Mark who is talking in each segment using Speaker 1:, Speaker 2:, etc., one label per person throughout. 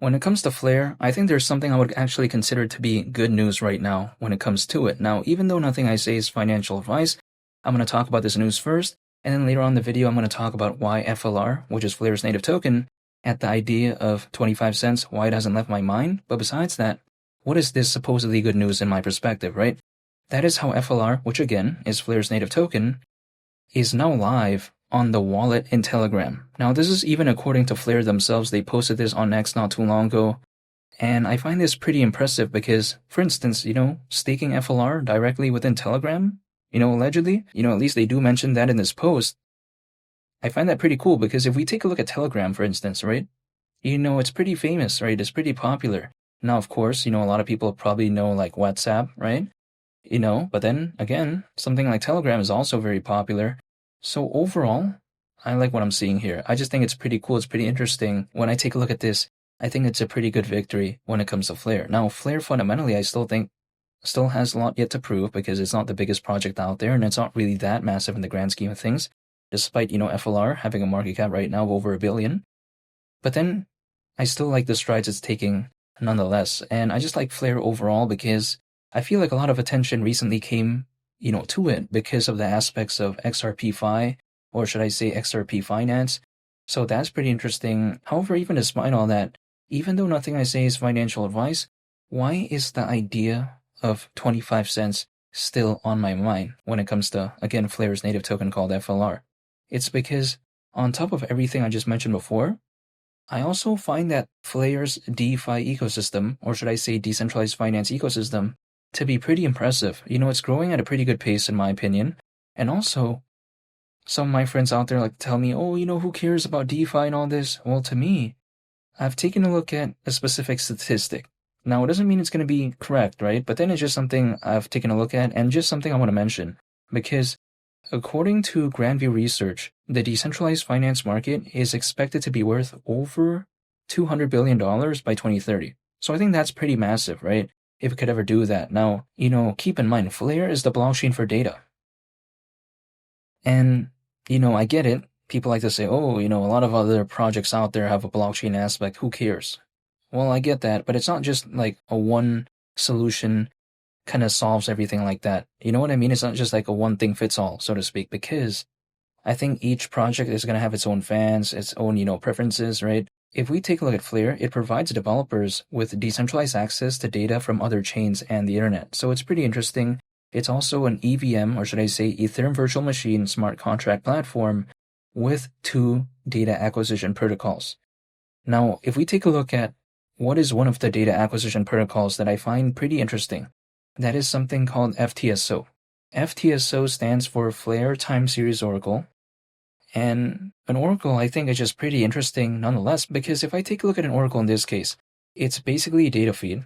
Speaker 1: When it comes to FLR, I think there's something I would actually consider to be good news right now when it comes to it. Now, even though nothing I say is financial advice, I'm going to talk about this news first, and then later on in the video, I'm going to talk about why FLR, which is FLR's native token, at the idea of 25 cents, why it hasn't left my mind. But besides that, what is this supposedly good news in my perspective, right? That is how FLR, which again is FLR's native token, is now live on the wallet in Telegram. Now, this is even according to FLR themselves. They posted this on X not too long ago. And I find this pretty impressive because, for instance, staking FLR directly within Telegram, allegedly, at least they do mention that in this post. I find that pretty cool because if we take a look at Telegram, for instance, right, it's pretty famous, right? It's pretty popular. Now, of course, a lot of people probably know like WhatsApp, right? But then again, something like Telegram is also very popular. So overall, I like what I'm seeing here. I just think it's pretty cool. It's pretty interesting. When I take a look at this, I think it's a pretty good victory when it comes to FLR. Now, FLR fundamentally, I still think still has a lot yet to prove because it's not the biggest project out there and it's not really that massive in the grand scheme of things, despite, FLR having a market cap right now of over $1 billion. But then I still like the strides it's taking nonetheless. And I just like FLR overall because I feel like a lot of attention recently came, to it because of the aspects of XRP-Fi, or should I say XRP finance. So that's pretty interesting. However, even despite all that, even though nothing I say is financial advice, why is the idea of 25 cents still on my mind when it comes to, again, FLR's native token called FLR? It's because on top of everything I just mentioned before, I also find that FLR's DeFi ecosystem, or should I say decentralized finance ecosystem, to be pretty impressive. It's growing at a pretty good pace in my opinion. And also, some of my friends out there like to tell me, oh, who cares about DeFi and all this? Well, to me, I've taken a look at a specific statistic. Now, it doesn't mean it's going to be correct, right? But then it's just something I've taken a look at and just something I want to mention. Because according to Grandview Research, the decentralized finance market is expected to be worth over $200 billion by 2030. So I think that's pretty massive, right? If it could ever do that. Now, keep in mind, FLR is the blockchain for data. And, I get it. People like to say, oh, a lot of other projects out there have a blockchain aspect. Who cares? Well, I get that, but it's not just like a one solution kind of solves everything like that. You know what I mean? It's not just like a one thing fits all, so to speak, because I think each project is going to have its own fans, its own, preferences, right? If we take a look at FLR, it provides developers with decentralized access to data from other chains and the internet. So it's pretty interesting. It's also an EVM, or should I say Ethereum Virtual Machine smart contract platform with 2 data acquisition protocols. Now, if we take a look at what is one of the data acquisition protocols that I find pretty interesting, that is something called FTSO. FTSO stands for FLR Time Series Oracle. And an oracle, I think, is just pretty interesting nonetheless, because if I take a look at an oracle in this case, it's basically a data feed,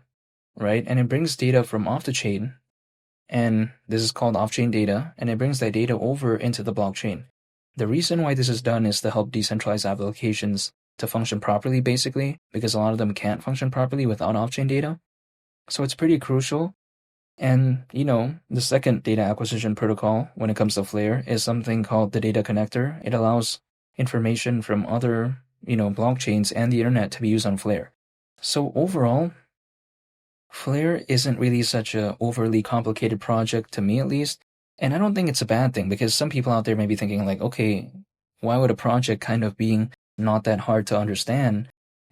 Speaker 1: right? And it brings data from off the chain, and this is called off-chain data, and it brings that data over into the blockchain. The reason why this is done is to help decentralized applications to function properly, basically, because a lot of them can't function properly without off-chain data. So it's pretty crucial. And, the second data acquisition protocol when it comes to FLR is something called the data connector. It allows information from other, blockchains and the internet to be used on FLR. So overall, FLR isn't really such a overly complicated project to me at least. And I don't think it's a bad thing because some people out there may be thinking like, okay, why would a project kind of being not that hard to understand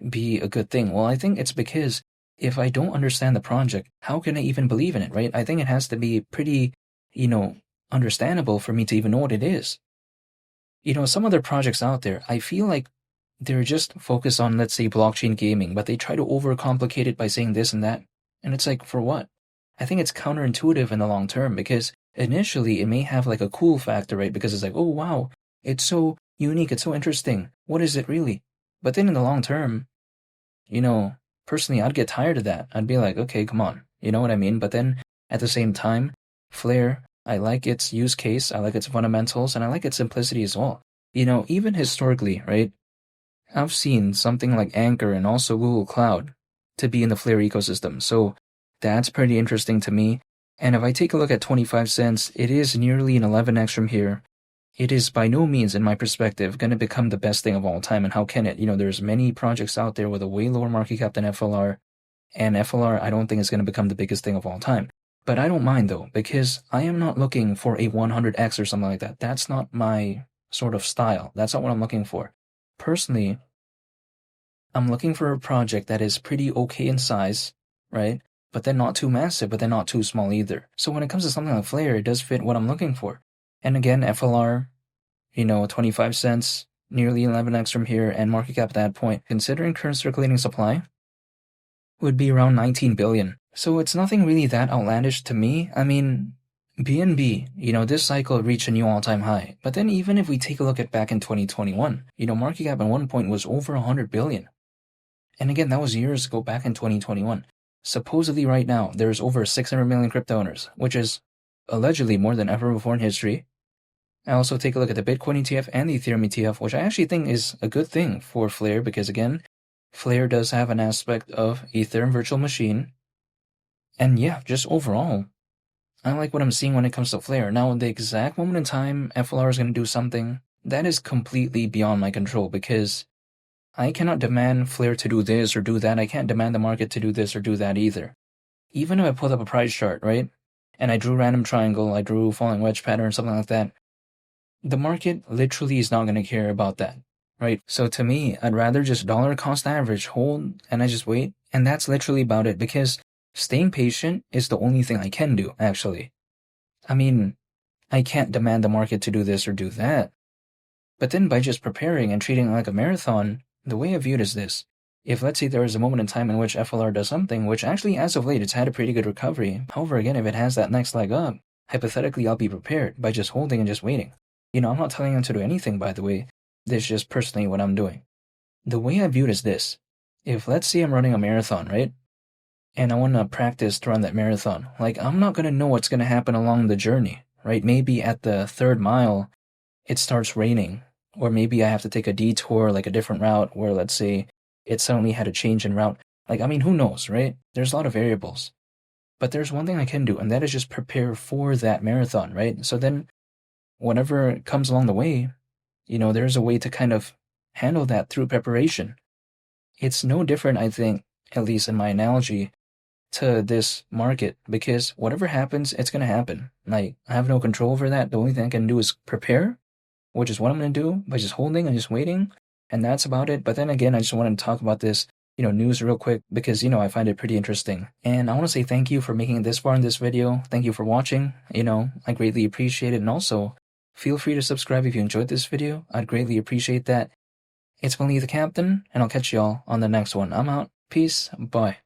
Speaker 1: be a good thing? Well, I think it's because if I don't understand the project, how can I even believe in it, right? I think it has to be pretty, understandable for me to even know what it is. Some other projects out there, I feel like they're just focused on, let's say, blockchain gaming, but they try to overcomplicate it by saying this and that. And it's like, for what? I think it's counterintuitive in the long term because initially it may have like a cool factor, right? Because it's like, oh, wow, it's so unique, it's so interesting. What is it really? But then in the long term, personally, I'd get tired of that. I'd be like, okay, come on. You know what I mean? But then at the same time, FLR, I like its use case, I like its fundamentals, and I like its simplicity as well. Even historically, right? I've seen something like Anchor and also Google Cloud to be in the FLR ecosystem. So that's pretty interesting to me. And if I take a look at 25 cents, it is nearly an 11x from here. it is by no means, in my perspective, going to become the best thing of all time. And how can it? There's many projects out there with a way lower market cap than FLR, and FLR I don't think is going to become the biggest thing of all time. But I don't mind though, because I am not looking for a 100x or something like that. That's not my sort of style. That's not what I'm looking for. Personally, I'm looking for a project that is pretty okay in size, right? But then not too massive, but then not too small either. So when it comes to something like FLR, it does fit what I'm looking for. And again, FLR, 25 cents, nearly 11x from here, and market cap at that point, considering current circulating supply, would be around 19 billion. So it's nothing really that outlandish to me. I mean, BNB, this cycle reached a new all-time high. But then even if we take a look at back in 2021, market cap at one point was over 100 billion. And again, that was years ago, back in 2021. Supposedly right now, there's over 600 million crypto owners, which is allegedly more than ever before in history. I also take a look at the Bitcoin ETF and the Ethereum ETF, which I actually think is a good thing for FLR because, again, FLR does have an aspect of Ethereum virtual machine. And yeah, just overall, I like what I'm seeing when it comes to FLR. Now, the exact moment in time FLR is going to do something, that is completely beyond my control because I cannot demand FLR to do this or do that. I can't demand the market to do this or do that either. Even if I pulled up a price chart, right, and I drew random triangle, I drew falling wedge pattern, something like that, the market literally is not going to care about that, right? So to me, I'd rather just dollar cost average, hold, and I just wait. And that's literally about it because staying patient is the only thing I can do, actually. I mean, I can't demand the market to do this or do that. But then by just preparing and treating it like a marathon, the way I view it is this. If let's say there is a moment in time in which FLR does something, which actually as of late it's had a pretty good recovery. However, again, if it has that next leg up, hypothetically I'll be prepared by just holding and just waiting. I'm not telling them to do anything, by the way. This is just personally what I'm doing. The way I view it is this. If let's say I'm running a marathon, right? And I want to practice to run that marathon. I'm not going to know what's going to happen along the journey, right? Maybe at the 3rd mile, it starts raining. Or maybe I have to take a detour, like a different route where, let's say, it suddenly had a change in route. Who knows, right? There's a lot of variables. But there's one thing I can do, and that is just prepare for that marathon, right? So then, whatever comes along the way, there's a way to kind of handle that through preparation. It's no different, I think, at least in my analogy, to this market, because whatever happens, it's going to happen. I have no control over that. The only thing I can do is prepare, which is what I'm going to do by just holding and just waiting, and that's about it. But then again, I just wanted to talk about this, news real quick because, I find it pretty interesting. And I want to say thank you for making it this far in this video. Thank you for watching. I greatly appreciate it. And also, feel free to subscribe if you enjoyed this video. I'd greatly appreciate that. It's been Lee the Captain, and I'll catch y'all on the next one. I'm out. Peace. Bye.